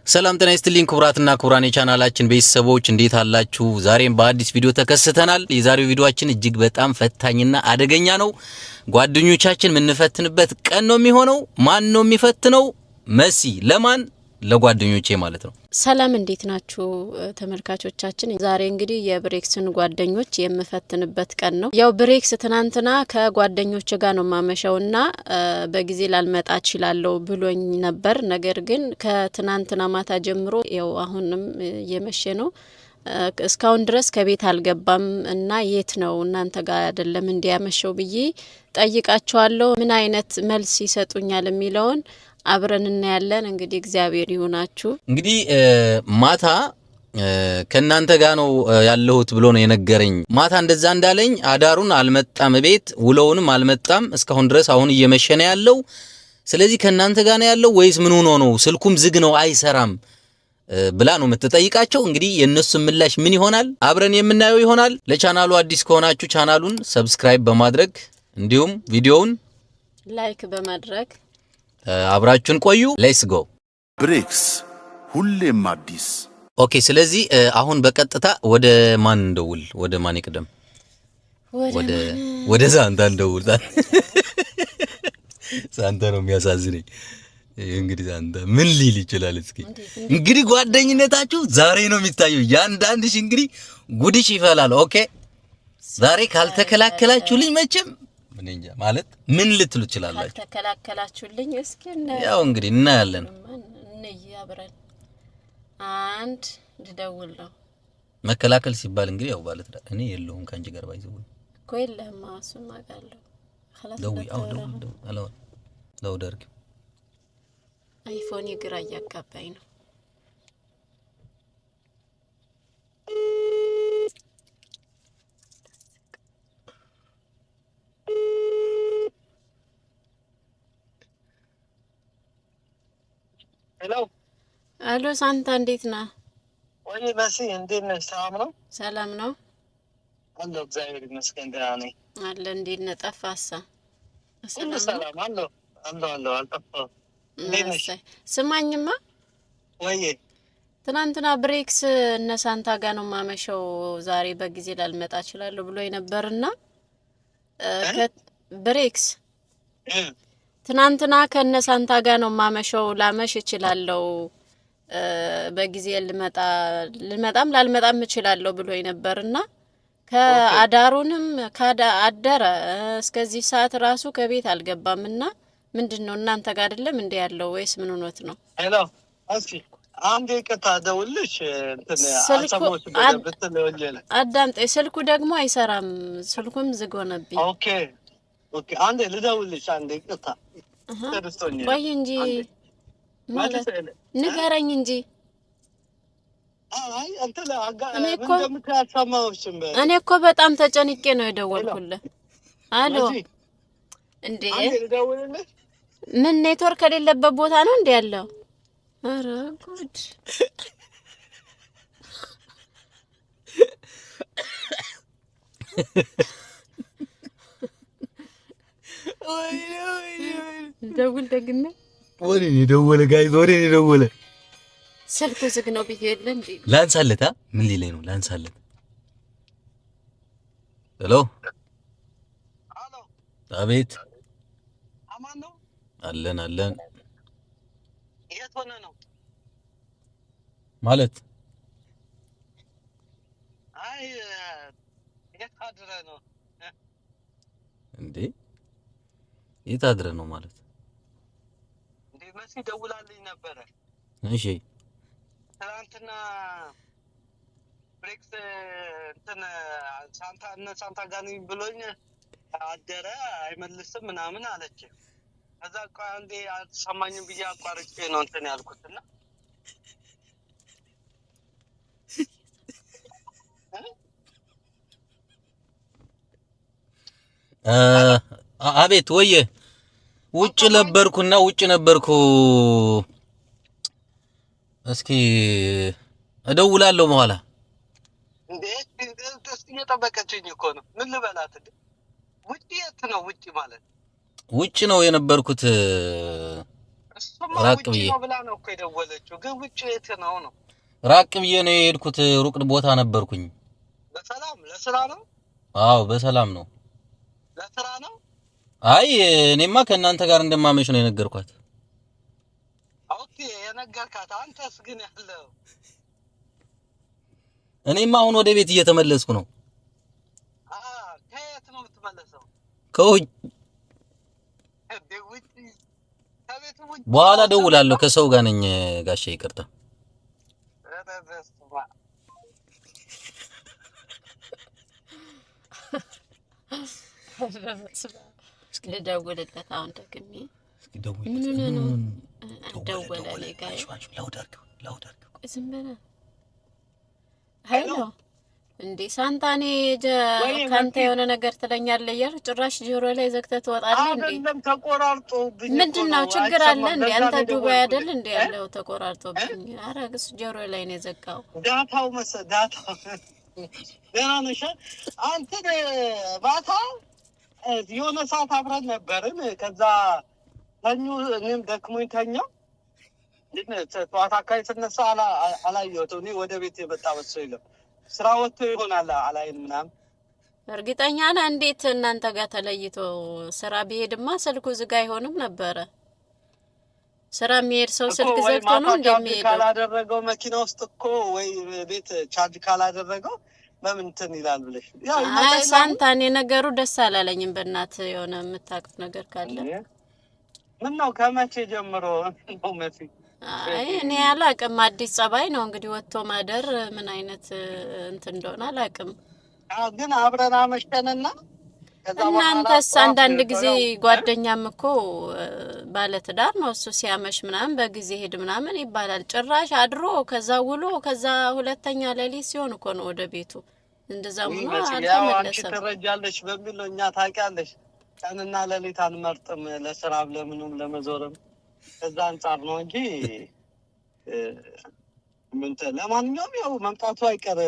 ሰላም ጤና ይስጥልኝ ክቡራትና ክቡራን የቻናላችን ቤተሰቦች እንዴት አላችሁ? ዛሬም በአዲስ ቪዲዮ ተከስተናል። የዛሬው ቪዲዮአችን እጅግ በጣም ፈታኝና አደገኛ ነው። ጓደኞቻችን ምንፈትንበት ቀን ነው የሚሆነው። ማን ነው የሚፈትነው? መሲ ለማን? ለጓደኞቼ ማለት ነው። ሰላም እንዴት ናችሁ ተመልካቾቻችን? ዛሬ እንግዲህ የብሬክስን ጓደኞች የምፈትንበት ቀን ነው። ያው ብሬክስ ትናንትና ከጓደኞች ጋር ነው ማመሻውና በጊዜ ላልመጣ እችላለሁ ብሎኝ ነበር። ነገር ግን ከትናንትና ማታ ጀምሮ ያው አሁንም እየመሸ ነው። እስካሁን ድረስ ከቤት አልገባም እና የት ነው እናንተ ጋር አይደለም እንዲያመሸው ብዬ ጠይቃቸዋለሁ። ምን አይነት መልስ ይሰጡኛል የሚለውን አብረን እናያለን። እንግዲህ እግዚአብሔር ይሁናችሁ። እንግዲህ ማታ ከናንተ ጋር ነው ያለሁት ብሎ ነው የነገረኝ። ማታ እንደዛ እንዳለኝ አዳሩን አልመጣም ቤት ውለውንም አልመጣም እስካሁን ድረስ አሁን እየመሸ ነው ያለው። ስለዚህ ከናንተ ጋር ነው ያለው ወይስ ምን ሆኖ ነው? ስልኩም ዝግ ነው አይሰራም ብላ ነው የምትጠይቃቸው። እንግዲህ የነሱ ምላሽ ምን ይሆናል አብረን የምናየው ይሆናል። ለቻናሉ አዲስ ከሆናችሁ ቻናሉን ሰብስክራይብ በማድረግ እንዲሁም ቪዲዮውን ላይክ በማድረግ አብራችሁን ቆዩ። ሌትስ ጎ። ብሬክስ ሁሌም አዲስ። ኦኬ፣ ስለዚህ አሁን በቀጥታ ወደ ማን እንደውል? ወደ ማን ይቀደም? ወደ ሳንታ እንደውል። ሳንታ ነው የሚያሳዝነኝ። እንግዲህ ሳንታ ምን ሊል ይችላል? እስኪ እንግዲህ ጓደኝነታችሁ ዛሬ ነው የሚታየው። ያንዳንድሽ እንግዲህ ጉድሽ ይፈላል። ኦኬ፣ ዛሬ ካልተከላከላችሁልኝ መቼም ምን እንጃ ማለት ምን ልትሉ ትችላላችሁ? ተከላከላችሁልኝ እስኪ ያው እንግዲህ እናያለን። አብረን አንድ ልደውል ነው። መከላከል ሲባል እንግዲህ ያው ማለት እኔ የለሁም ካንቺ ጋር ባይዘው እኮ የለህም። እሱን ማጋለሁ ደውይ። አው ደውል ለው ደርግ አይፎን ይግራ እያጋባኝ ነው። አሎ ሳንታ እንዴት ነህ? ወይ መሲ እንዴት ነሽ? ሰላም ነው? ሰላም ነው አለሁ እግዚአብሔር ይመስገን ደህና ነኝ። አለ እንዴት ነህ? ጠፋሳ? ሰላም አለሁ አልጠፋሁም። እንዴት ነሽ? ስማኝማ ወይ ትናንትና ብሬክስ እነ ሳንታ ጋር ነው ማመሸው ዛሬ በጊዜ ላልመጣ እችላለሁ ብሎ የነበርና ብሬክስ ትናንትና ከነ ሳንታ ጋር ነው ማመሸው ላመሽ እችላለሁ በጊዜ ልመጣም ላልመጣም እችላለሁ ብሎ የነበርና ከአዳሩንም አደረ እስከዚህ ሰዓት ራሱ ከቤት አልገባምና ምንድነው እናንተ ጋር አይደለም እንዴ ያለው ወይስ ምን ሆኖት ነው? ሄሎ እስኪ አንዴ ቀጣ ደውልሽ እንትን አሰቦች በደብተል ወንጀል አዳምጠኝ። ስልኩ ደግሞ አይሰራም። ስልኩም ዝግ ሆነብኝ። ኦኬ አንዴ ልደውልሽ አንዴ ቀጣ ተደስተኛ ወይ እንጂ ማለት ንገረኝ እንጂ አይ አንተ እንደምታሰማውሽም እኔ እኮ በጣም ተጨንቄ ነው የደወልኩልህ። አሎ እንዴ ምን ኔትወርክ የሌለበት ቦታ ነው እንዴ ያለው? ኧረ ጉድ! ደውል ደግነ ወሬኔ ደወለ ጋይዝ፣ ወሬኔ ደወለ። ስልኩ ዝግ ነው ብዬ የለ እንዴ? ላንሳለታ ምን ሊለኝ ነው? ላንሳለት። ሄሎ አሎ፣ አቤት። አማን ነው? አለን የት ሆነ ነው ማለት? አይ የት አድረ ነው እንዴ? የት አድረ ነው ማለት? እንዴ መሲ ደውላልኝ ነበረ። እሺ ትናንትና ብሬክስ እንትን ሳንታ ጋር ነኝ ብሎኝ አደረ አይመልስም ምናምን አለች። ከዛ ቆይ አንዴ አልሰማኝም ብዬ አቋርጬ ነው እንትን ያልኩትና አቤት። ወየ ውጭ ነበርኩ። እስኪ እደውላለሁ በኋላ። እንዴ እየጠበቀችኝ እኮ ነው። ምን ልበላት እንዴ? ውጪ የት ነው? ውጪ ማለት ውጭ ነው የነበርኩት እሱማ ራቅ ውጪ ብዬ ነው ብላ ነው እኮ የደወለችው። ግን ውጪ የት ነው? ራቅ ብዬ ነው የሄድኩት። ሩቅ ቦታ ነበርኩኝ። በሰላም ለስራ ነው? አዎ በሰላም ነው። ለስራ ነው? አይ እኔማ ከእናንተ ጋር እንደማመሽ ነው የነገርኳት። ኦኬ የነገርካት። አንተስ ግን ያለው? እኔማ አሁን ወደ ቤት እየተመለስኩ ነው። ከየት ነው የምትመለሰው? ከውጭ በኋላ ደውላለሁ። ከሰው ጋር ነኝ ጋሼ ይቅርታ። ልደውልለት አሁን ደግሜ። ምን ነው ደወለ ላይ ጋር ዝም በለ። ሄሎ እንዴ ሳንታኔ ካንተ የሆነ ነገር ትለኛለህ እያልኩ ጭራሽ ጆሮ ላይ ዘግተህ ትወጣለህ እንዴ? አይደለም ተቆራርጦብኝ። ምንድነው ችግር አለ እንዴ? አንተ ዱባይ አይደል እንዴ ያለው? ተቆራርጦብኝ። ኧረ ግስ ጆሮ ላይ ነው የዘጋው። ዳታው ዳታው ደህና ነሽ? አንተ ባታ የሆነ ሰዓት አብረን ነበርን። ከዛ ተኙ፣ እኔም ደክሞኝ ተኛው። ግን ጠዋት አካባቢ ስነሳ አላየሁትም። እኔ ወደ ቤት የመጣ መስሎኝ ነው። ስራ ወጥቶ ይሆናል አላይን ምናምን። እርግጠኛ ነህ? እንዴት እናንተ ጋር ተለይቶ ስራ ቢሄድማ ስልኩ ዝጋ አይሆንም ነበረ። ስራ የሚሄድ ሰው ስልክ ዘግቶ ነው እንደሚሄደው። ካላደረገው መኪና ውስጥ እኮ ወይ ቤት ቻርጅ ካላደረገው በምን እንትን ይላል ብለሽ። አይ ሳንታኔ ነገሩ ደስ አላለኝም። በእናት የሆነ የምታውቁት ነገር ካለ ምን ነው? ከመቼ ጀምሮ ነው መሲ? አይ እኔ አላቅም። አዲስ ጸባይ ነው እንግዲህ ወጥቶ ማደር ምን አይነት እንትን እንደሆነ አላቅም። ግን አብረን አመሽተንና እናንተስ አንዳንድ ጊዜ ጓደኛም እኮ ባለ ትዳር ነው እሱ ሲያመሽ ምናምን በጊዜ ሄድ ምናምን ይባላል። ጭራሽ አድሮ ከዛ ውሎ ከዛ ሁለተኛ ሌሊት ሲሆን እኮ ነው ወደ ቤቱ። እንደዛም ነው አልተመለሰም። ትረጃለሽ በሚል ነው። እኛ ታውቂያለሽ ቀንና ሌሊት አንመርጥም ለስራም ለምኑም ለመዞርም። ከዛ አንጻር ነው እንጂ ምን ለማንኛውም ያው መምጣቱ አይቀር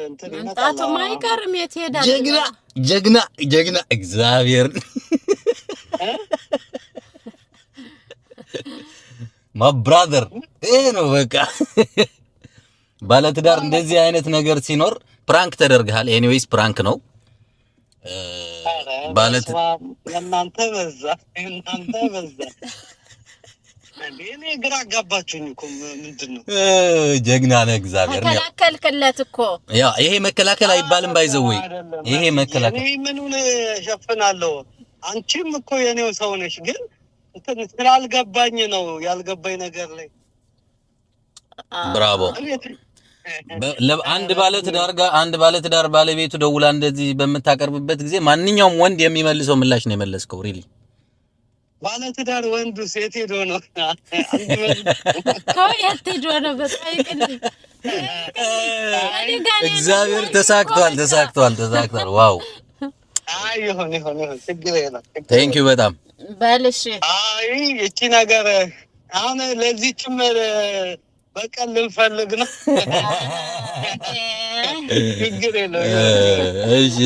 እንትን ይመጣል። መምጣቱ ማይቀርም የት ሄዳል? ጀግና እግዚአብሔር ማ ብራዘር ነው በቃ። ባለትዳር እንደዚህ አይነት ነገር ሲኖር ፕራንክ ተደርገሃል። ኤኒዌይስ ፕራንክ ነው። እናንተ በዛ እኔ ግራ አጋባችሁኝ እኮ ምንድነው? ጀግና ነህ እግዚአብሔር ነው። ተከላከልክለት እኮ። ያ ይሄ መከላከል አይባልም ባይዘውይ። ይሄ መከላከል እኔ ምኑን ሸፍናለሁ? አንቺም እኮ የኔው ሰው ነሽ። ግን እንትን ስላልገባኝ ነው ያልገባኝ ነገር ላይ። ብራቮ። አንድ ባለትዳር ባለቤቱ ደውላ እንደዚህ በመታቀርብበት ጊዜ ማንኛውም ወንድ የሚመልሰው ምላሽ ነው የመለስከው። ሪሊ ባለትዳር ወንዱ ሴት ሄዶ ነው ከየት ሄዶ ነው? በጣይቅን እግዚአብሔር ተሳክቷል። ዋው አይ ይሁን ችግር የለም። ቴንክ ዩ በጣም በልሽ። አይ እቺ ነገር አሁን ለዚህም በቀል ልንፈልግ ነው። ችግር የለም። እሺ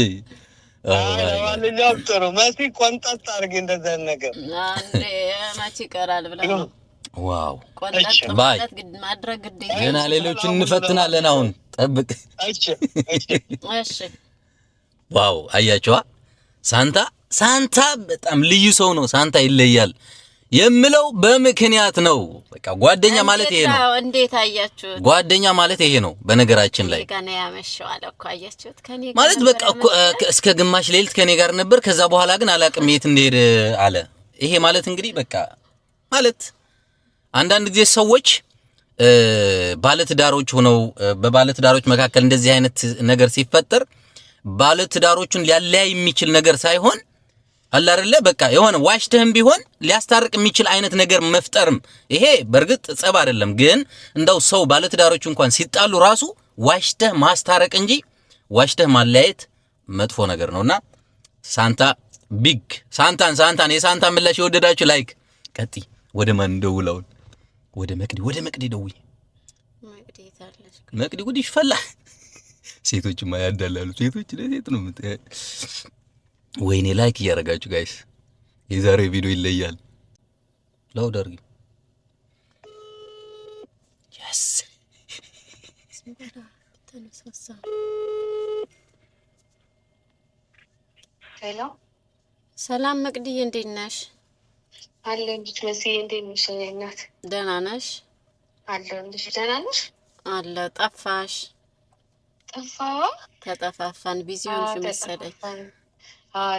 ለማንኛውም ጥሩ መሲ ቆንጠጥ አድርጊ እንደዚህ ነገር አንዴ ማቺ ይቀራል ብለህ ነው። ዋው ቆንጠጥ ማለት ማድረግ ግዴታ። ገና ሌሎችን እንፈትናለን። አሁን ጠብቅ። እሺ ዋው አያችዋ። ሳንታ በጣም ልዩ ሰው ነው። ሳንታ ይለያል የምለው በምክንያት ነው። በቃ ጓደኛ ማለት ይሄ ነው። እንዴት አያችሁት? ጓደኛ ማለት ይሄ ነው። በነገራችን ላይ ከኔ ያመሸው አለ እኮ አያችሁት? ከኔ ማለት በቃ እስከ ግማሽ ሌሊት ከኔ ጋር ነበር። ከዛ በኋላ ግን አላቅም የት እንደሄደ አለ። ይሄ ማለት እንግዲህ በቃ ማለት አንዳንድ ጊዜ ሰዎች ባለትዳሮች ሆነው በባለትዳሮች መካከል እንደዚህ አይነት ነገር ሲፈጠር ባለትዳሮቹን ሊያለያይ የሚችል ነገር ሳይሆን አለ አይደለ በቃ የሆነ ዋሽተህም ቢሆን ሊያስታርቅ የሚችል አይነት ነገር መፍጠርም ይሄ በርግጥ ጸብ አይደለም። ግን እንደው ሰው ባለትዳሮች እንኳን ሲጣሉ ራሱ ዋሽተህ ማስታረቅ እንጂ ዋሽተህ ማለያየት መጥፎ ነገር ነውና ሳንታን የሳንታ ምላሽ የወደዳችሁ ላይክ ቀጢ ወደ ማን ደውላውን ወደ መቅዲ ደውይ። መቅዲ ጉድ ይፈላ። ሴቶችማ ያዳላሉ። ሴቶች ለሴት ነው ወይኔ ላይክ እያደረጋችሁ ጋይስ የዛሬ ቪዲዮ ይለያል። ላውድ አድርጊ yes ሄሎ ሰላም መቅድዬ እንዴት ነሽ? አለሁልሽ መስዬ፣ እንዴት ነሽ የኔ እናት? ደህና ነሽ? አለሁልሽ። ደህና ነሽ? አለ ጠፋሽ። ጠፋዋ? ተጠፋፋን። ቢዚ ሆንሽ መሰለኝ።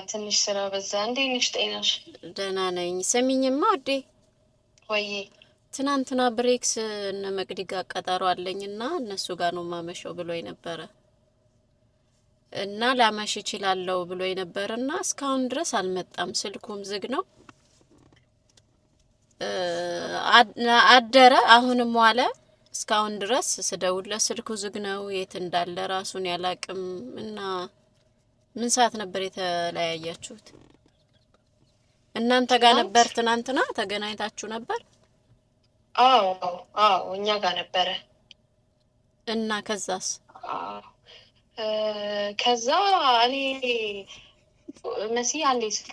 ትንሽ ስራ በዛ። እንዴት ነሽ? ጤናሽ? ደህና ነኝ። ሰሚኝማ ወዴ ወይ ትናንትና ብሬክስ እነ መቅዲ ጋር ቀጠሮ አለኝና እነሱ ጋር ነው ማመሸው ብሎኝ ነበረ እና ላመሽ ይችላልው ብሎኝ ነበርና እስካሁን ድረስ አልመጣም። ስልኩም ዝግ ነው። አደረ አሁንም ዋለ። እስካሁን ድረስ ስደውልለት ስልኩ ዝግ ነው። የት እንዳለ ራሱን ያላቅም። እና ምን ሰዓት ነበር የተለያያችሁት? እናንተ ጋር ነበር ትናንትና ተገናኝታችሁ ነበር? አዎ እኛ ጋር ነበረ። እና ከዛስ? ከዛ እኔ መሲ አንዴ ስልክ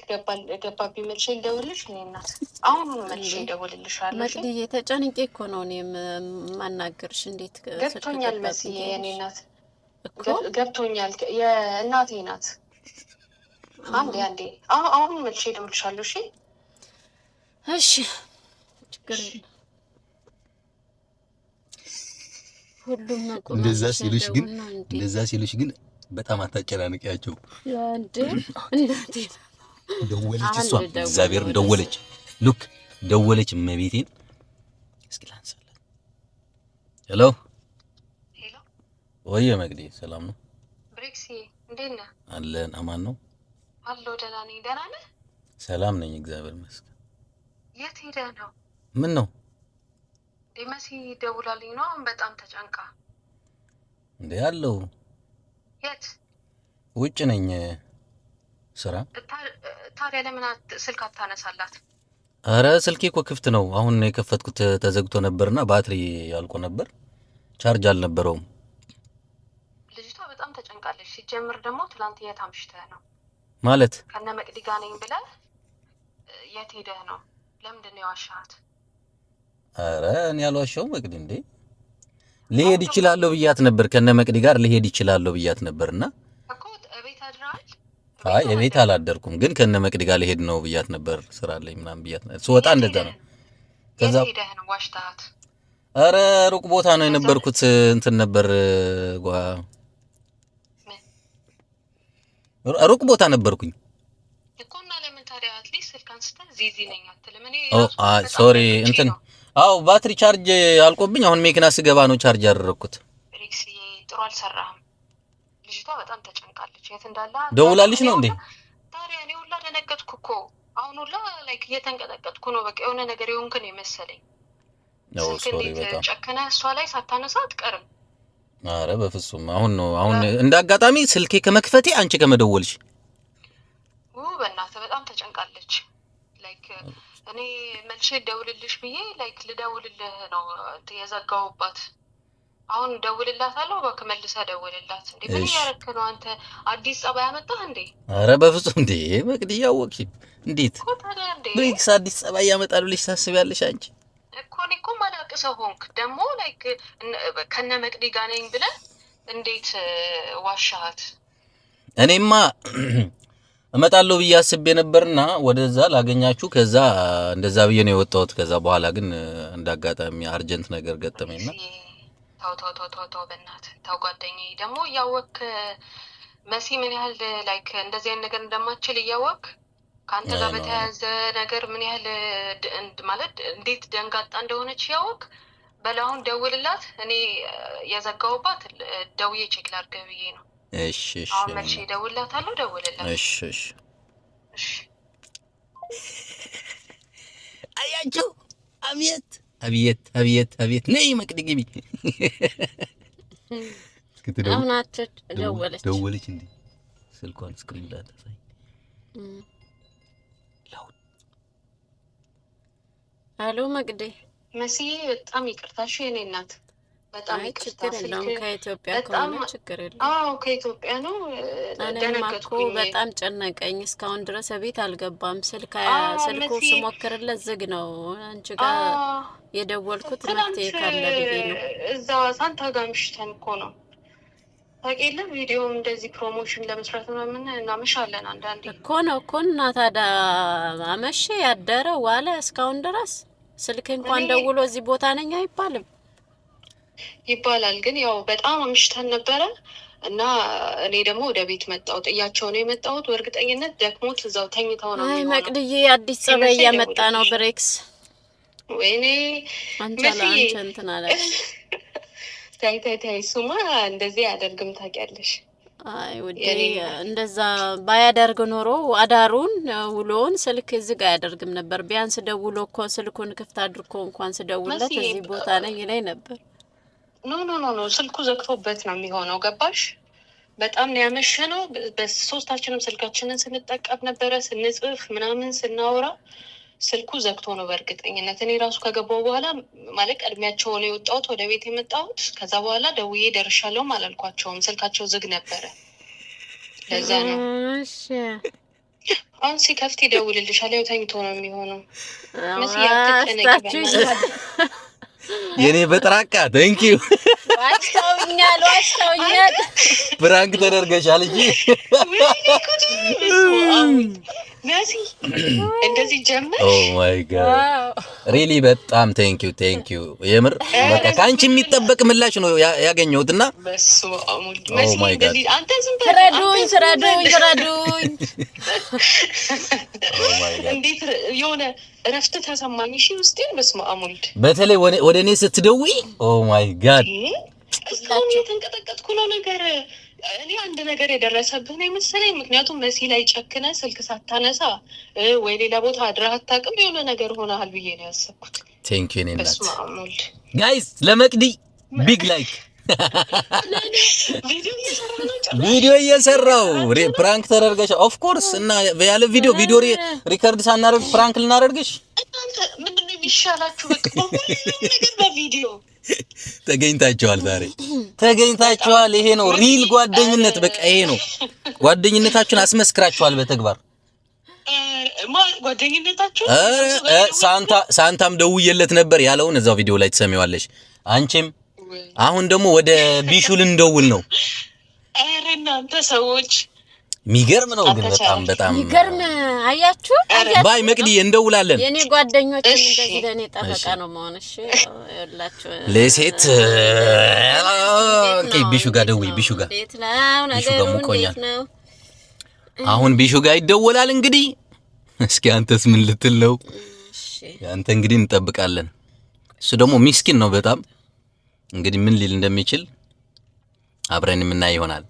ገባብኝ መልሼ ልደውልልሽ። እኔ እናት አሁኑኑ መልሼ እደውልልሻለሁ። መቅዲዬ ተጨንቄ እኮ ነው እኔ ማናገርሽ። እንዴት ገብቶኛል መሲ የኔ እናት እኮ ገብቶኛል። የእናቴ ናት። አንዴ አሁን መልሼ እደውልልሻለሁ። እሺ ችግር የለም። ሁሉም ነው እንደዛ ሲሉሽ ግን በጣም አታጨናንቂያቸው። እንዴ እናቴ ደወለች፣ እሷ እግዚአብሔር ደወለች። ሉክ ደወለች። እመቤቴን እስኪ ላንሳላት። ሄሎ ወይ መቅዲ ሰላም ነው? ብሬክሲ እንዴት ነህ? አለን። አማን ነው አለው። ደህና ነኝ። ደህና ነህ? ሰላም ነኝ እግዚአብሔር ይመስገን። የት ሄደህ ነው? ምን ነው? መሲ ደውላልኝ ነው። አሁን በጣም ተጨንቃ። እንዴ ያለው የት? ውጭ ነኝ ስራ። ታዲያ ለምን ስልክ አታነሳላት? አረ ስልኬ እኮ ክፍት ነው። አሁን የከፈትኩት ተዘግቶ ነበርና ባትሪ ያልቆ ነበር፣ ቻርጅ አልነበረውም። ልጅቷ በጣም ተጨንቃለች። ሲጀምር ደግሞ ትላንት የት አምሽተህ ነው? ማለት ከነ መቅዲ ጋር ነኝ ብለህ የት ሄደህ ነው? ለምንድን ነው የዋሻሃት? አረ እኔ ያልዋሻው መቅዲ እንዴ ልሄድ ይችላል ብያት ነበር። ከነ መቅዲ ጋር ልሄድ ይችላል ብያት ነበርና እኮ ቤት አድራል። አይ ቤት አላደርኩም፣ ግን ከነ መቅዲ ጋር ልሄድ ነው ብያት ነበር። ስራ ላይ ምናምን ብያት ነበር። ስወጣ እንደዛ ነው። ከዛ ሄደህ ነው ዋሽታት? አረ ሩቅ ቦታ ነው የነበርኩት። እንትን ነበር ሩቅ ቦታ ነበርኩኝ እኮና ለምን ታዲያ አትሊስት ስልክ አንስተህ ዚዚ ነኝ አትልም? እኔ ሶሪ እንትን ባትሪ ቻርጅ አልቆብኝ አሁን መኪና ስገባ ነው ቻርጅ ያደረኩት። ብሬክስ ጥሩ አልሰራህም። ልጅቷ በጣም ተጨንቃለች። የት እንዳለ ደውላልሽ ነው እንዴ? ታዲያ እኔ ሁላ ደነገጥኩ እኮ። አሁን ሁላ ላይክ እየተንቀጠቀጥኩ ነው። በቃ የሆነ ነገር የሆንክ ነው የመሰለኝ። ሶሪ በጣም ጨከነህ እሷ ላይ ሳታነሳ አትቀርም። አረ በፍጹም አሁን እንዳጋጣሚ ስልኬ ከመክፈቴ አንቺ ከመደወልሽ በእናትህ በጣም ተጨንቃለች። ላይክ እኔ መልሼ ደውልልሽ ብዬ ላይክ ልደውልልህ ነው የዘጋሁባት። አሁን ደውልላታለሁ። እባክህ መልሰህ ደውልላት። እንዴ ምን ያረክ ነው አንተ? አዲስ ጸባይ ያመጣህ እንዴ? አረ በፍጹም እንዴ መቅዲ ያወቅሽ እንዴት ብሬክስ አዲስ ጸባይ ያመጣል ብለሽ ታስቢያለሽ አንቺ? እኮ ማላቅ ሰው ሆንክ ደግሞ ላይክ ከነ መቅዲ ጋር ነኝ ብለህ እንዴት ዋሻሃት? እኔማ እመጣለሁ ብዬ አስቤ ነበርና ወደዛ ላገኛችሁ፣ ከዛ እንደዛ ብዬ ነው የወጣሁት። ከዛ በኋላ ግን እንዳጋጣሚ አርጀንት ነገር ገጠመኝና ታው በእናትህ ታው። ጓደኛዬ ደግሞ እያወክ መሲ ምን ያህል ላይክ እንደዚህ አይነት ነገር እንደማትችል እያወክ ካንተ ጋር በተያያዘ ነገር ምን ያህል ማለት እንዴት ደንጋጣ እንደሆነች እያወክ በላሁን ደውልላት። እኔ የዘጋሁባት ደውዬ ቼክ ላድርገህ ብዬ ነው። እሺ አሁን መልሼ እደውልላታለሁ። ደውልላት። እሺ አያችሁ። አብየት ነይ መቅዲ ግቢ። አሁን ደወለች እንዴ? ስልኳን ስክሪን ላይ ታሳይ። አሎ መቅዲ። መሲ በጣም ይቅርታሽ የኔ እናት። በጣም አይ ይቅርታ ችግር ስልክ የለውም ከኢትዮጵያ በጣም ከሆነ ችግር የለውም። አዎ ከኢትዮጵያ ነው። እኔማ እኮ ደነገጥኩኝ። በጣም ጨነቀኝ። እስካሁን ድረስ ቤት አልገባም። ስልኩ መሲ ስሞክርለት ዝግ ነው። አንቺ ጋር የደወልኩት መፍትሄ ትናንት ካለ ብዬ ነው። እዛ ሳንታ ጋር ምሽተን እኮ ነው ታውቂያለሽ። ቪዲዮ እንደዚህ ፕሮሞሽን ለመስራት ምናምን እናመሻለን አንዳንዴ እኮ ነው እኮ እና ታዲያ አመሸ ያደረ ዋለ እስካሁን ድረስ ስልክ እንኳን እኔ ደውሎ እዚህ ቦታ ነኝ አይባልም ይባላል። ግን ያው በጣም አምሽተን ነበረ እና እኔ ደግሞ ወደ ቤት መጣሁ። ጥያቸው ነው የመጣሁት። በእርግጠኝነት ደክሞት እዛው ተኝተው ነው አይ የሚሆነው። መቅድዬ አዲስ ጸባይ ሲመሰል እያመጣ ነው ደውልልሽ። ብሬክስ ወይኔ አንቺ መሲ አንቺ እንትን አለሽ። ታይ እሱማ እንደዚህ አያደርግም ታውቂያለሽ። አይ ውዴ የኔ እንደዛ ባያደርግ ኖሮ አዳሩን ውሎውን ስልክ ዝግ አያደርግም ነበር። ቢያንስ ደውሎ እኮ ስልኩን ክፍት አድርጎ እንኳን ስደውለት መሲ እዚህ ቦታ ነኝ ይለኝ ነበር። ኖ ስልኩ ዘግቶበት ነው የሚሆነው። ገባሽ? በጣም ነው ያመሸነው። በሶስታችንም ስልካችንን ስንጠቀም ነበረ፣ ስንጽፍ ምናምን ስናወራ ስልኩ ዘግቶ ነው በእርግጠኝነት። እኔ ራሱ ከገባው በኋላ ማለት ቀድሚያቸው ነው የወጣሁት ወደ ቤት የመጣሁት። ከዛ በኋላ ደውዬ ደርሻለሁም አላልኳቸውም፣ ስልካቸው ዝግ ነበረ። ለዛ ነው እሺ አሁን ሲከፍት ይደውልልሻል። ያው ተኝቶ ነው የሚሆነው። መሲ ያትጨነቂ በእናትሽ። የኔ በጥራቃ ቴንክ ዩ ዋሽተውኛል ብራንክ ተደርገሻል እንጂ መሲ እንደዚህ ጀመር። ኦ ማይ ጋድ ሪሊ በጣም ቴንክ ዩ የምር በቃ ካንቺ የሚጠበቅ ምላሽ ነው ያገኘሁትና በስመ አብ ወልድ። ኦ መሲ ማይ ጋድ እንደዚህ አንተ ዝም ብለህ ትረዱኝ ኦ ማይ ጋድ እንዴት የሆነ እረፍት ተሰማኝ። እሺ ውስጤ በስመ አብ ወልድ። በተለይ ወደ እኔ ስትደውይ ኦ ማይ ጋድ እስካሁን የተንቀጠቀጥኩ ነው ነገር። እኔ አንድ ነገር የደረሰብህ ነው የመሰለኝ። ምክንያቱም መሲ ላይ ጨክነ ስልክ ሳታነሳ ወይ ሌላ ቦታ አድረህ አታውቅም፣ የሆነ ነገር ሆነሃል ብዬ ነው ያሰብኩት። ቴንክ ዩ ኔናት በስመ አብ ወልድ። ጋይስ ለመቅዲ ቢግ ላይክ ቪዲዮ እየሰራው ፕራንክ ተደርገሽ ኦፍ ኮርስ እና ያለ ቪዲዮ ሪከርድ ሳናደርግ ፕራንክ ልናደርግሽ። እናንተ ምንድነው የሚሻላችሁ? በቃ ሁሉም ነገር በቪዲዮ ተገኝታችኋል፣ ዛሬ ተገኝታችኋል። ይሄ ነው ሪል ጓደኝነት። በቃ ይሄ ነው ጓደኝነታችሁን አስመስክራችኋል በተግባር። ጓደኝነታችሁ ሳንታም ደውዬለት ነበር ያለውን እዛው ቪዲዮ ላይ ትሰሚዋለሽ። አንቺም አሁን ደግሞ ወደ ቢሹ ልንደውል ነው። ኧረ እናንተ ሰዎች የሚገርም ነው ግን በጣም ይገርም። አያችሁ ባይ መቅዲ እንደውላለን። የኔ ጓደኞች እንደዚህ ለኔ ጠበቃ ነው መሆን። እሺ ያላችሁ ለሴት ኦኬ ቢሹ ጋር ደውይ። ቢሹ ጋር እንዴት ነው ነገሩ? እንዴት ነው? አሁን ቢሹ ጋር ይደወላል። እንግዲህ እስኪ አንተስ ምን ልትል ነው? እሺ አንተ እንግዲህ እንጠብቃለን። እሱ ደግሞ ሚስኪን ነው በጣም እንግዲህ ምን ሊል እንደሚችል አብረን የምናይ ይሆናል።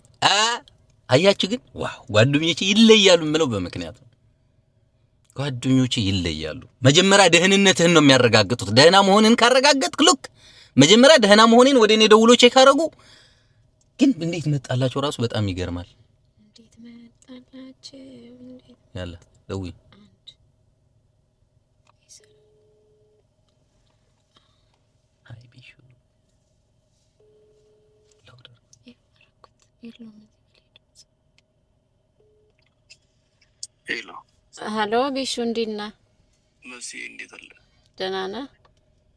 አያችሁ ግን ዋው ጓደኞቼ ይለያሉ የምለው በምክንያት ነው። ጓደኞቼ ይለያሉ። መጀመሪያ ደህንነትህን ነው የሚያረጋግጡት። ደህና መሆንህን ካረጋገጥክ ሉክ መጀመሪያ ደህና መሆኔን ወደ እኔ ደውሎ ቼክ አደረጉ። ግን እንዴት መጣላቸው ራሱ በጣም ይገርማል። እንዴት መጣላቸው? ያላ ደውይ አይ ቢሹ ላውደር ሄሎ ቢሹ እንዴት ነህ? መሲ እንዴት አለ? ደህና ነህ?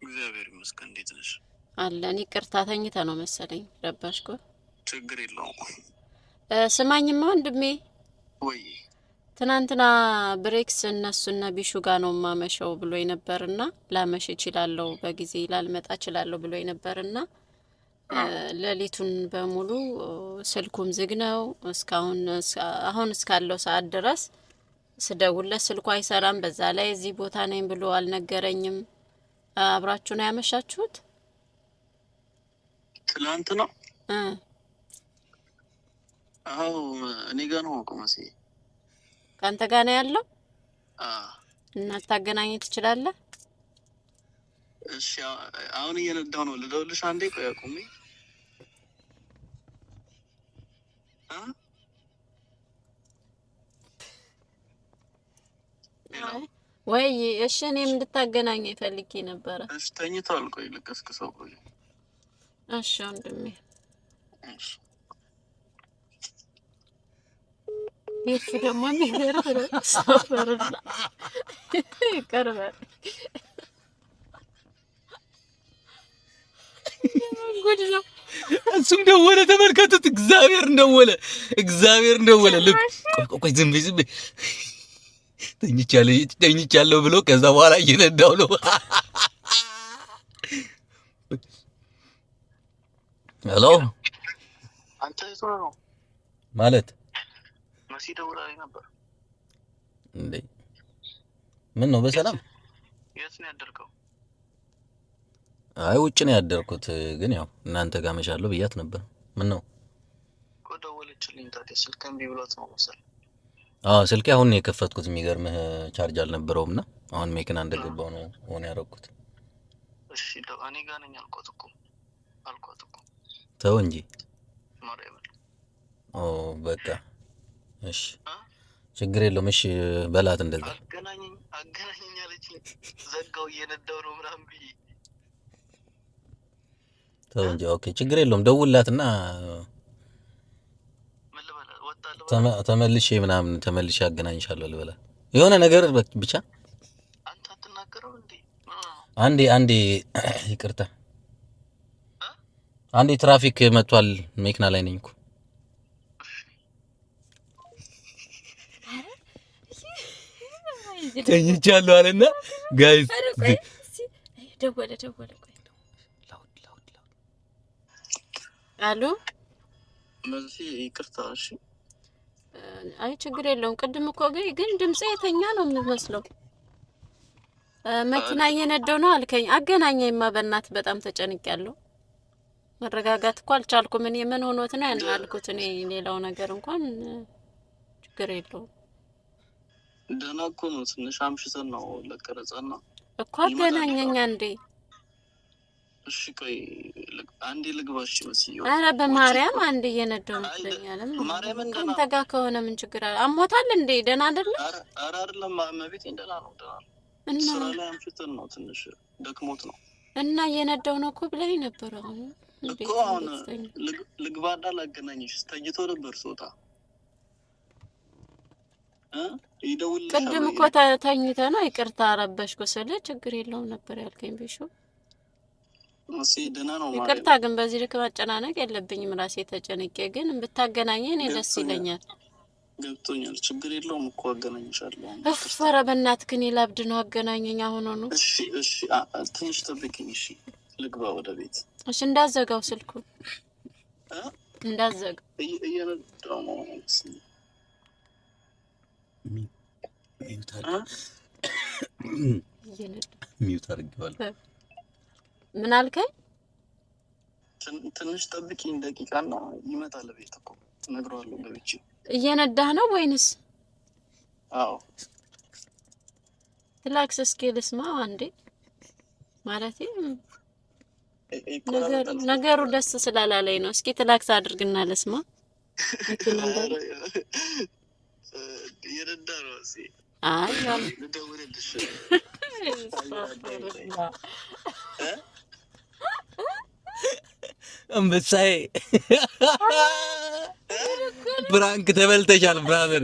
እግዚአብሔር ይመስገን። እንዴት ነሽ? አለን። ይቅርታ ተኝተህ ነው መሰለኝ ረባሽኩ። ችግር የለውም። ስማኝማ ወንድሜ ወይ ትናንትና ብሬክስ እነሱና ቢሹ ጋር ነው ማመሸው ብሎኝ ነበርና ላመሽ እችላለሁ በጊዜ ላልመጣ እችላለሁ ብሎኝ ነበርና ሌሊቱን በሙሉ ስልኩም ዝግ ነው። አሁን እስካለው ሰዓት ድረስ ስደውልለት ስልኩ አይሰራም። በዛ ላይ እዚህ ቦታ ነኝ ብሎ አልነገረኝም። አብራችሁ ነው ያመሻችሁት? ትላንት ነው? አዎ እኔ ጋር ነው መሲ። ካንተ ጋር ነው ያለው? እና ታገናኘኝ ትችላለህ? እሺ አሁን እየነዳሁ ነው። ልደውልሽ አንዴ። ቆይ አቁሜ ወይ እሺ እኔም እንድታገናኘኝ ፈልጌ ነበረ። እሺ ተኝቷል። ቆይ ልቀስቅሰው። ቆይ እሺ ወንድሜ ይሄ ደግሞ የሚገርም ሰፈርና ይቀርባል ጉድ ነው እሱም ደወለ ተመልከቱት እግዚአብሔር ደወለ ልክ ቆይ ዝም በይ ተኝቻለሁ ብሎ ከዛ በኋላ እየነዳው ነው ሄሎ አንተ እሱ ነው ማለት መሲ ደውላልኝ ነበር እንዴ ምን ነው በሰላም የት ነው ያደርከው አይ ውጭ ነው ያደርኩት ግን ያው እናንተ ጋር መሻለሁ ብያት ነበር ምን ነው ደወለችልኝ ታዲያ ስልክም ቢብሎት ነው መሰለኝ ስልኬ አሁን ነው የከፈትኩት የሚገርምህ ቻርጅ አልነበረውምና አሁን መኪና እንደገባው ነው ሆነ ያረኩት እሺ እኔ ጋር ነኝ አልኳት እኮ ተው እንጂ ማርያም በቃ እሺ ችግር የለውም እሺ በላት እንደዛ አገናኘኝ አለችኝ ዘጋው እየነዳው ነው ምናምን ብዬ ተው እንጂ ኦኬ ችግር የለውም ደውላትና ተመልሼ አገናኝሻለሁ ልበላ የሆነ ነገር ብቻ አንተ አትናገረው እንዴ አንዴ ይቅርታ አንዴ ትራፊክ መጥቷል መኪና ላይ ነኝ እኮ ተኝቻለሁ አለና ጋይስ ደወለ አሎ መሲ ይቅርታ እሺ አይ ችግር የለውም ቅድም እኮ ግን ድምጼ የተኛ ነው የሚመስለው መኪና እየነዳው ነው አልከኝ አገናኘኝማ በእናት በጣም ተጨንቄያለሁ መረጋጋት እኮ አልቻልኩም እኔ ምን ሆኖት ነው ያን አልኩት እኔ ሌላው ነገር እንኳን ችግር የለውም ደህና እኮ ነው ትንሽ አምሽተን ነው ለቀረጸና እኮ አገናኘኝ አንዴ እሺ ቆይ አንዴ ልግባሽ መስዬ አረ በማርያም አንዴ እየነዳው ነው ትለኛለህ ማርያም አንተ ጋር ከሆነ ምን ችግር አለ አሞታል እንዴ ደህና አይደለም አረ አይደለም ማመቤት ደህና ነው እና ስራ ላይ አምሽተን ነው ትንሽ ደክሞት ነው እና እየነዳው ነው እኮ ብለኝ ነበር አሁን እኮ አሁን ልግባና ላገናኝሽ ተኝቶ ነበር ሶታ ይደውል ቅድም እኮ ተኝተህ ነው ይቅርታ አረበሽኩ ስለ ችግር የለውም ነበር ያልከኝ ቢሹ ደህና ነው ይቅርታ ግን በዚህ ልክ ማጨናነቅ የለብኝም ራሴ ተጨንቄ ግን ብታገናኘኝ እኔ ደስ ይለኛል ገብቶኛል ችግር የለውም እኮ አገናኝሻለሁ ኧረ በእናትህ ግን ላብድ ነው አገናኘኝ አሁን ነው እሺ ትንሽ ጠብቂኝ እሺ ልግባ ወደ ቤት እሺ እንዳዘጋው ስልኩ እንዳዘጋው እየነዳው ነው ሚውት አድርጌዋለሁ ምን አልከኝ ትንሽ ጠብቂኝ ደቂቃና ይመጣል ቤት እኮ ነግሯለሁ በብቻ እየነዳህ ነው ወይንስ አዎ ትላክስ ስኬልስ ማ አንዴ ማለቴ ነገሩ ደስ ስላላለኝ ነው እስኪ ትላክስ አድርግና ለስማ የረዳ ነው እሺ አይ ደውልልሽ አንበሳዬ ብራንክ ተበልተሻል ብራዘር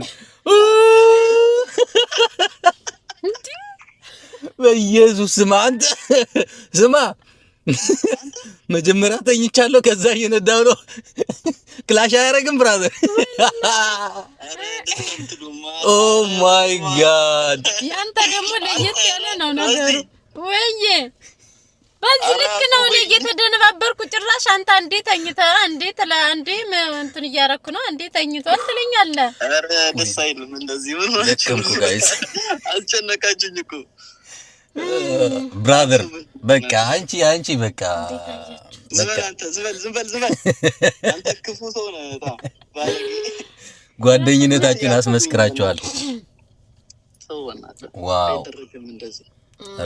በኢየሱስ ስም አንተ ስማ መጀመሪያ ተኝቻለሁ ከዛ እየነዳው ነው ክላሽ አያረግም ብራዘር ኦ ማይ ጋድ ያንተ ደግሞ ለየት ያለ ነው ነገሩ ወይዬ በዚህ ልክ ነው እኔ እየተደነባበርኩ ጭራሽ አንተ አንዴ ተኝተህ አንዴ እንትን እያረኩ ነው አንዴ ተኝቷል ትለኛለህ አረ ደስ አይልም እንደዚህ ምን ነው ደከምኩ ጋይስ አልጨነቃችሁኝ እኮ ብራዘር በቃ አንቺ በቃ ዝም በል አንተ ክፉ ሰው ነህ በጣም ጓደኝነታችን አስመስክራችኋል ዋው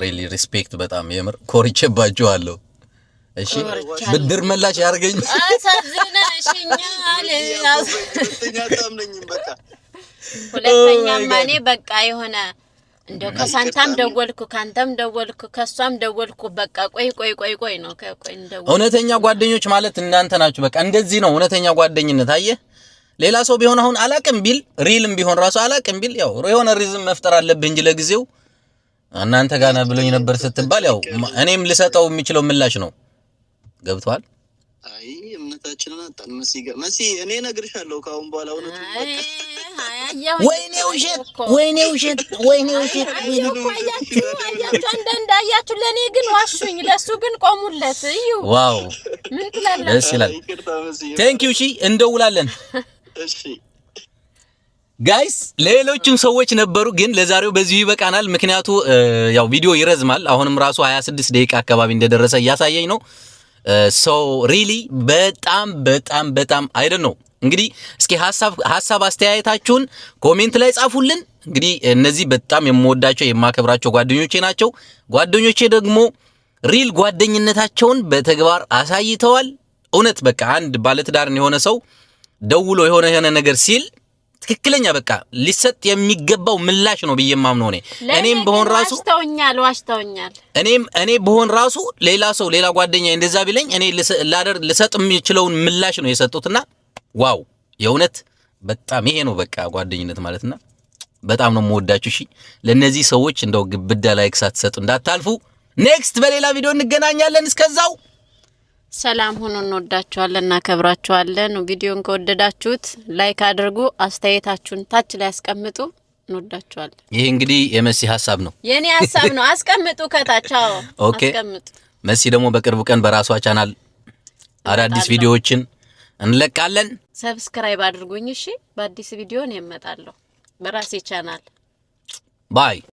ሪሊ ሪስፔክት በጣም የምር ኮርቼባችኋለሁ እሺ ብድር መላሽ ያርገኝ አሳዝነሽኛል ሁለተኛ ማኔ በቃ የሆነ እንደው ከሳንታም ደወልኩ ካንተም ደወልኩ ከሷም ደወልኩ በቃ ቆይ ነው ቆይ እንደው እውነተኛ ጓደኞች ማለት እናንተ ናችሁ በቃ እንደዚህ ነው እውነተኛ ጓደኝነት አየህ ሌላ ሰው ቢሆን አሁን አላቅም ቢል ሪልም ቢሆን ራሱ አላቅም ቢል ያው የሆነ ሪዝም መፍጠር አለብህ እንጂ ለጊዜው እናንተ ጋር ነው ብሎኝ ነበር ስትባል ያው እኔም ልሰጠው የሚችለው ምላሽ ነው ገብቷል አይ እምነታችንን አጣን መሲ እኔ ነግርሻለሁ ካሁን በኋላ እውነት ወይኔ ውሸት አያችሁ ለኔ ግን ዋሹኝ ለሱ ግን ቆሙለት እዩ ዋው ምን ትላለህ ደስ ይላል ቴንክ ዩ እሺ እንደውላለን እሺ ጋይስ ሌሎችም ሰዎች ነበሩ ግን ለዛሬው በዚሁ ይበቃናል ምክንያቱ ያው ቪዲዮ ይረዝማል አሁንም ራሱ 26 ደቂቃ አካባቢ እንደደረሰ ያሳየኝ ነው ሶ ሪሊ በጣም አይ ዶንት ኖ እንግዲህ እስኪ ሐሳብ አስተያየታችሁን ኮሜንት ላይ ጻፉልን እንግዲህ እነዚህ በጣም የምወዳቸው የማከብራቸው ጓደኞቼ ናቸው ጓደኞቼ ደግሞ ሪል ጓደኝነታቸውን በተግባር አሳይተዋል እውነት በቃ አንድ ባለትዳርን የሆነ ሰው ደውሎ የሆነ ነገር ሲል ትክክለኛ በቃ ሊሰጥ የሚገባው ምላሽ ነው በየማምነው ነው እኔም በሆን ራሱ ዋሽተውኛል እኔ በሆን ራሱ ሌላ ጓደኛ እንደዛ ቢለኝ እኔ ልሰጥ የሚችለው ምላሽ ነው የሰጡትና ዋው የእውነት በጣም ይሄ ነው በቃ ጓደኝነት ማለትና በጣም ነው የምወዳችሁ እሺ ለነዚህ ሰዎች እንደው ግብዳ ላይክ ሳትሰጡ እንዳታልፉ ኔክስት በሌላ ቪዲዮ እንገናኛለን እስከዛው ሰላም ሁኑ እንወዳችኋለን እናከብራችኋለን ቪዲዮን ከወደዳችሁት ላይክ አድርጉ አስተያየታችሁን ታች ላይ አስቀምጡ እንወዳችኋለን ይሄ እንግዲህ የመሲ ሐሳብ ነው የኔ ሐሳብ ነው አስቀምጡ ከታች ኦኬ አስቀምጡ መሲ ደግሞ በቅርቡ ቀን በራሷ ቻናል አዳዲስ ቪዲዮዎችን እንለቃለን ሰብስክራይብ አድርጉኝ እሺ በአዲስ ቪዲዮ ነው የመጣለው በራሴ ቻናል ባይ